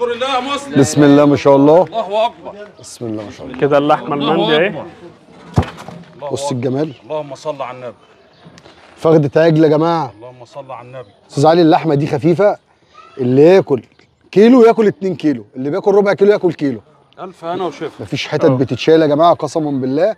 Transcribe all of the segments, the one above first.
اشكر الله يا مسلم. بسم الله ما شاء الله. الله اكبر. بسم الله ما شاء الله. كده اللحمه المندي اهي. بص الجمال. اللهم صل على النبي. فخدة عجل يا جماعه. اللهم صل على النبي. استاذ علي اللحمه دي خفيفه، اللي ياكل كيلو ياكل 2 كيلو، اللي بياكل ربع كيلو ياكل كيلو. الف هنا وشفا. مفيش حتت بتتشال يا جماعه قسما بالله.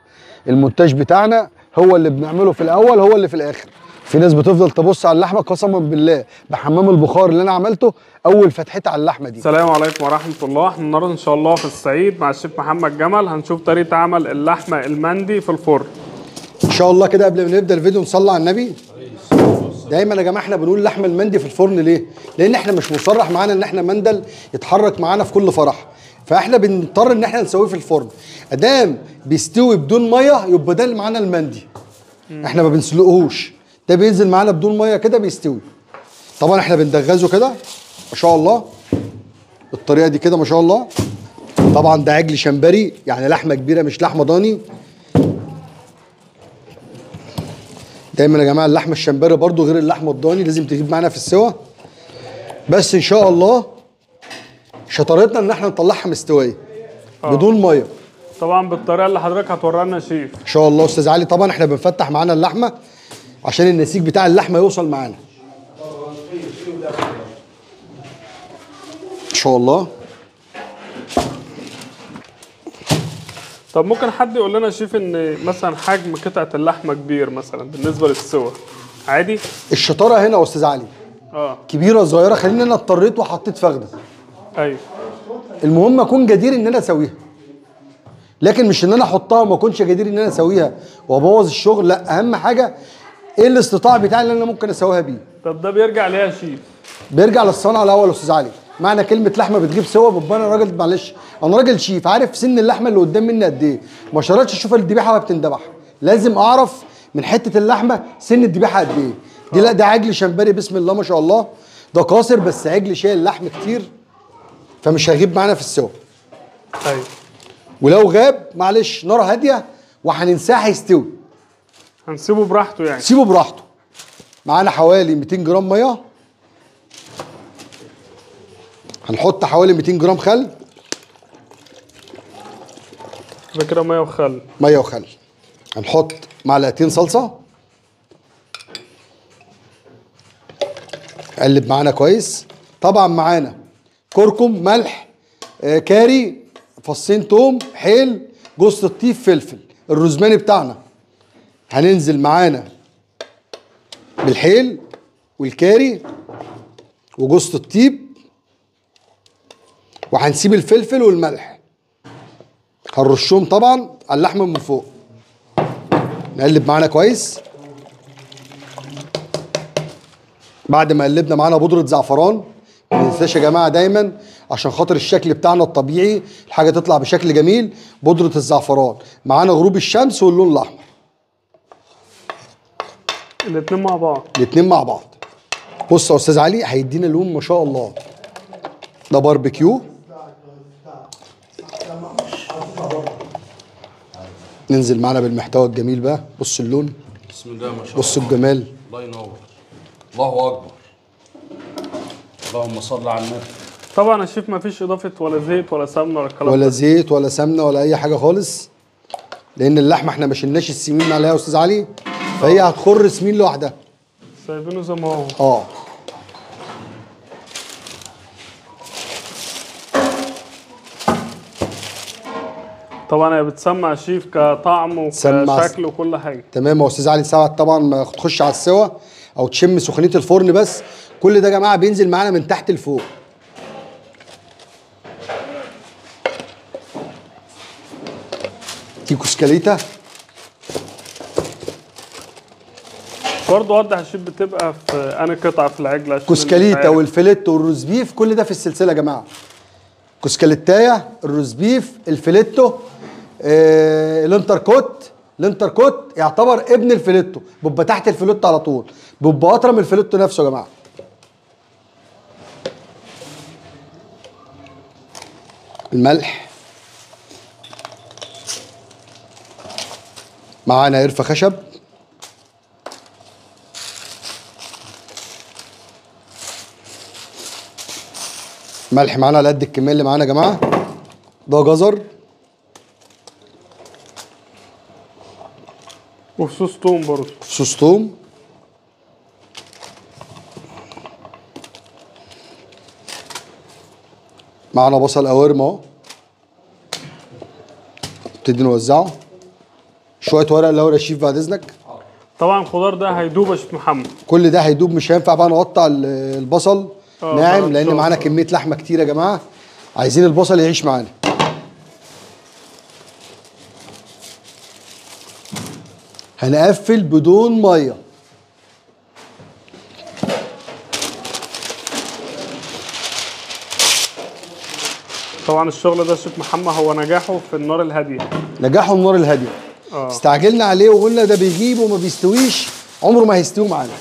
المونتاج بتاعنا هو اللي بنعمله في الاول هو اللي في الاخر. في ناس بتفضل تبص على اللحمه قسما بالله بحمام البخار اللي انا عملته اول فتحتي على اللحمه دي. السلام عليكم ورحمه الله. احنا النهارده ان شاء الله في الصعيد مع الشيف محمد جمل، هنشوف طريقه عمل اللحمه المندي في الفرن ان شاء الله. كده قبل ما نبدا الفيديو نصلي على النبي. دايما يا جماعه احنا بنقول اللحمه المندي في الفرن ليه؟ لان احنا مش مصرح معانا ان احنا مندل يتحرك معانا في كل فرح، فاحنا بنضطر ان احنا نسويه في الفرن. ادام بيستوي بدون ميه يبقى ده اللي معانا المندي. احنا ما بنسلقهوش، ده بينزل معانا بدون ميه كده بيستوي. طبعا احنا بندغزه كده ما شاء الله بالطريقه دي كده ما شاء الله. طبعا ده عجل شمبري يعني لحمه كبيره مش لحمه ضاني. دايما يا جماعه اللحمه الشمبري برضو غير اللحمه الضاني لازم تجيب معانا في السوا. بس ان شاء الله شطارتنا ان احنا نطلعها مستويه بدون ميه. طبعا بالطريقه اللي حضرتك هتوريها لنا يا شيف ان شاء الله استاذ علي. طبعا احنا بنفتح معانا اللحمه عشان النسيج بتاع اللحمه يوصل معانا ان شاء الله. طب ممكن حد يقول لنا يا شيف ان مثلا حجم قطعه اللحمه كبير مثلا بالنسبه للسوا عادي؟ الشطاره هنا يا استاذ علي كبيره صغيره. خليني انا اضطريت وحطيت فخده. ايوه المهم اكون جدير ان انا اسويها، لكن مش ان انا احطها وما اكونش جدير ان انا اسويها وابوظ الشغل. لا، اهم حاجه ايه الاستطاعه بتاعي اللي انا ممكن اسويها بيه. طب ده بيرجع ليه يا شيف؟ بيرجع للصنعه الاول يا استاذ علي. معنى كلمه لحمه بتجيب سوا ببقى انا راجل معلش انا راجل شيف عارف سن اللحمه اللي قدام مني قد ايه. ما شرطش اشوف الذبيحه وهي بتندبح، لازم اعرف من حته اللحمه سن الذبيحه قد ايه. دي لا ده عجل شمبري بسم الله ما شاء الله، ده قاصر بس عجل شايل لحم كتير فمش هيغيب معانا في السوا. ايوه ولو غاب معلش نار هاديه وهننساه هيستوي. هنسيبه براحته يعني؟ سيبه براحته. معانا حوالي 200 جرام ميه. هنحط حوالي 200 جرام خل. فكرة ميه وخل. ميه وخل. هنحط معلقتين صلصه. قلب معانا كويس. طبعا معانا كركم، ملح، كاري، فصين توم، حيل، جوز الطيب، فلفل، الروزماني بتاعنا. هننزل معانا بالحيل والكاري وجوز الطيب، وهنسيب الفلفل والملح. هنرشهم طبعا على اللحمه من فوق. نقلب معانا كويس. بعد ما قلبنا معانا بودره زعفران. ما ننساش يا جماعه دايما عشان خاطر الشكل بتاعنا الطبيعي الحاجه تطلع بشكل جميل. بودره الزعفران معانا غروب الشمس واللون الاحمر. الاتنين مع بعض. الاتنين مع بعض. بص يا استاذ علي هيدينا لون ما شاء الله. ده باربيكيو. ننزل معانا بالمحتوى الجميل بقى. بص اللون. بسم الله ما شاء الله. بص الجمال. الله ينور. الله اكبر. اللهم صل على النبي. طبعا يا شيف مفيش اضافه ولا زيت ولا سمنه ولا الكلام ولا ده. زيت ولا سمنه ولا اي حاجه خالص، لان اللحمه احنا ما شلناش السمين عليها يا استاذ علي، فهي هتخر سمين لوحدها. سايبينه زي ما هو. طبعا هي بتسمع يا شيف كطعم وكشكل وكل حاجه. تمام يا استاذ علي. ساعة طبعا ما تخش على السوا او تشم سخونيه الفرن، بس كل ده يا جماعه بينزل معانا من تحت لفوق. دي كوسكاليتا. برضه وضح يا شيف بتبقى في انهي قطعه في العجله؟ كوسكاليتا والفيليتو والروز بيف كل ده في السلسله يا جماعه. كوسكاليتايه، الروز بيف، الفيليتو، الانتركوت. الانتركوت يعتبر ابن الفيليتو، بيبقى تحت الفيليتو على طول، بيبقى اطرى من الفيليتو نفسه يا جماعه. الملح معانا، قرفه خشب، ملح معانا على قد الكميه اللي معانا يا جماعه. ده جزر وفصوص توم برضه. فصوص توم. معانا بصل قوارم اهو، نبتدي نوزعه. شويه ورق لورا يا شيف بعد اذنك. طبعا الخضار ده هيدوب يا شيف محمد. كل ده هيدوب، مش هينفع بقى نقطع البصل ناعم لان خلاص. معانا كميه لحمه كتير يا جماعه، عايزين البصل يعيش معانا. هنقفل بدون ميه. طبعا الشغل ده يا شيف محمد هو نجاحه في النار الهاديه. نجاحه النار الهاديه. استعجلنا عليه وقلنا ده بيجيب وما بيستويش، عمره ما هيستوي معانا.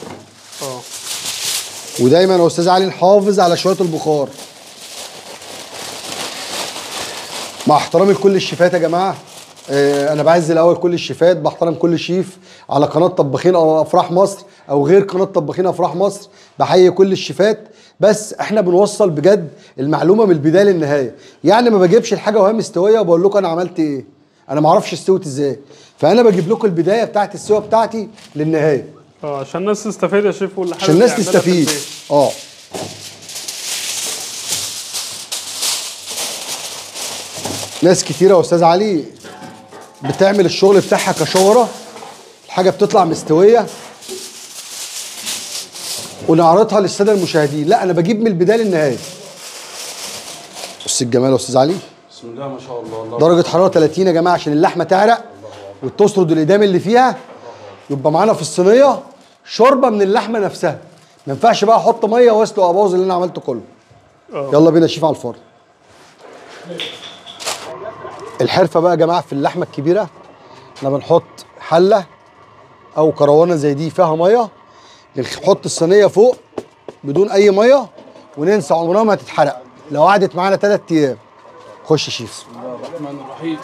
ودايما يا استاذ علي نحافظ على شويه البخار. مع احترامي لكل الشيفات يا جماعه، انا بعز الاول كل الشيفات، بحترم كل شيف على قناه طباخين او افراح مصر او غير قناه طباخين افراح مصر، بحيي كل الشيفات. بس احنا بنوصل بجد المعلومه من البدايه للنهايه، يعني ما بجيبش الحاجه وهي مستويه وبقول لكم انا عملت ايه، انا ما اعرفش استوت ازاي، فانا بجيب لكم البدايه بتاعت السوا بتاعتي للنهايه. عشان الناس تستفيد يا شيف، واللي عشان الناس تستفيد. ناس كتيره يا استاذ علي بتعمل الشغل بتاعها كشوره، الحاجه بتطلع مستويه ونعرضها للساده المشاهدين. لا، انا بجيب من البدايه للنهايه. بص الجمال يا استاذ علي، بسم الله ما شاء الله. درجه حراره 30 يا جماعه عشان اللحمه تعرق وتسرد الادام اللي فيها، يبقى معانا في الصينيه شوربه من اللحمه نفسها. ما ينفعش بقى احط ميه واسلق ابوظ اللي انا عملته كله. يلا بينا شيف على الفرن. الحرفه بقى يا جماعه في اللحمه الكبيره، احنا بنحط حله او كروانه زي دي فيها ميه، نحط الصينيه فوق بدون اي ميه وننسى، عمرها ما تتحرق لو قعدت معانا 3 ايام. خش يا شيف. بسم الله الرحمن الرحيم.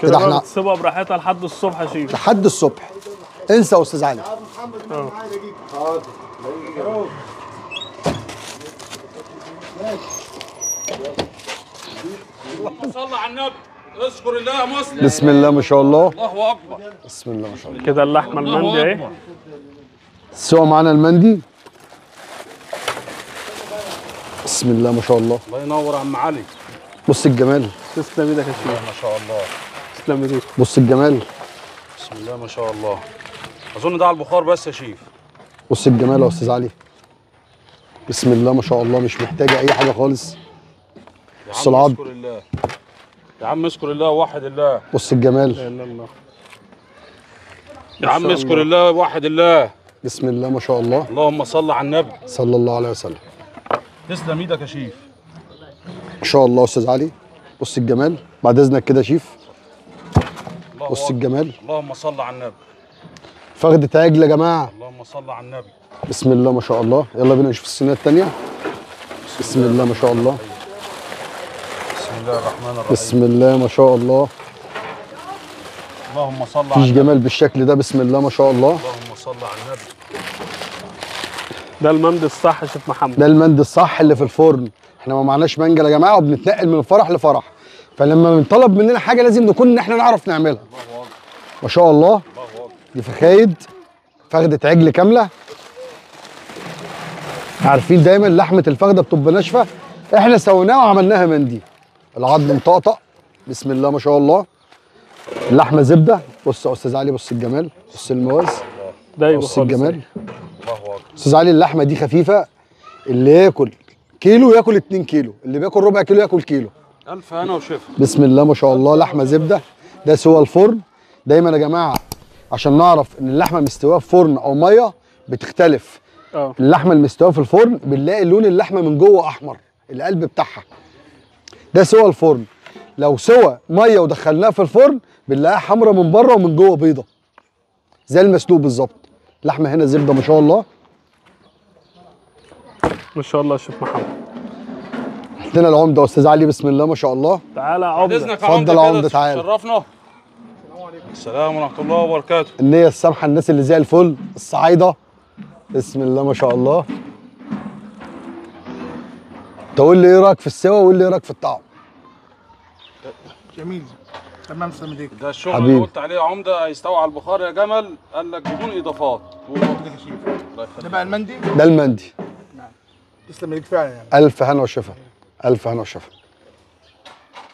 كده احنا تسيبها براحتها لحد الصبح يا شيف. لحد الصبح. انسى يا استاذ علي. صل على النبي. اذكر الله يا مسلم. بسم الله ما شاء الله. الله اكبر. بسم الله ما شاء الله. كده اللحمه المندي اهي. سوا معانا المندي. بسم الله ما شاء الله. الله ينور يا عم علي. بص الجمال. تسلم ايدك يا شيف. ما شاء الله. تسلم ايدك. بص الجمال. بسم الله ما شاء الله. اظن ده على البخار بس يا شيف. بص الجمال يا استاذ علي. بسم الله ما شاء الله، مش محتاجه اي حاجه خالص. بص العظم. اذكر الله يا عم، اذكر الله ووحد الله. بص الجمال. لا اله الا الله. يا عم اذكر الله ووحد الله. بسم الله ما شاء الله. اللهم صل على النبي صلى الله عليه وسلم. تسلم ايدك يا شيف. ما شاء الله يا استاذ علي. بص الجمال بعد اذنك كده يا شيف. بص الجمال. اللهم صل على النبي. فخدة عجل يا جماعه. اللهم صل على النبي. بسم الله ما شاء الله. يلا بينا نشوف الصينيه الثانيه. بسم الله ما شاء الله. بسم الله الرحمن الرحيم. بسم الله ما شاء الله. اللهم صل على مفيش النبي. جمال بالشكل ده. بسم الله ما شاء الله. اللهم صل على النبي. ده المندي الصح يا شيف محمد. ده المندي الصح اللي في الفرن. احنا ما معناش منجل يا جماعه وبنتنقل من فرح لفرح، فلما بنطلب مننا حاجه لازم نكون ان احنا نعرف نعملها. ما شاء الله. دي فخايد، فخده عجل كامله. عارفين دايما لحمه الفخده بتبقى ناشفه، احنا سويناها وعملناها مندي. العظم مطقطق. بسم الله ما شاء الله. اللحمه زبده. بص يا استاذ علي، بص الجمال، بص المواز، بص الجمال. الله اكبر. استاذ علي اللحمه دي خفيفه، اللي ياكل كيلو ياكل 2 كيلو، اللي بياكل ربع كيلو ياكل كيلو. الف هنا وشفا. بسم الله ما شاء الله. لحمه زبده. ده سوى الفرن. دايما يا جماعه عشان نعرف ان اللحمه مستويه في فرن او ميه بتختلف. اللحمه المستويه في الفرن بنلاقي لون اللحمه من جوه احمر، القلب بتاعها. ده سوى الفرن. لو سوى ميه ودخلناها في الفرن بنلاقيها حمراء من بره ومن جوه بيضه زي المسلوق بالظبط. اللحمه هنا زبده ما شاء الله. ما شاء الله يا شيف محمد. عندنا العمده يا استاذ علي. بسم الله ما شاء الله. تعالى يا عمده. اتفضل يا عمده تعالى. شرفنا. السلام ورحمه الله وبركاته. النيه السامحه، الناس اللي زي الفل، الصعايده. بسم الله ما شاء الله. تقول لي ايه رايك في السوا وقول لي ايه رايك في الطعم. جميل. تمام سمديك. ده الشغل حبيبي. اللي قلت عليه عمده هيستوي على البخار يا جمل، قال لك بدون اضافات. ده بقى المندي. ده المندي. تسلم ايديك فعلا يعني. الف هنا وشفا. الف هنا وشفا.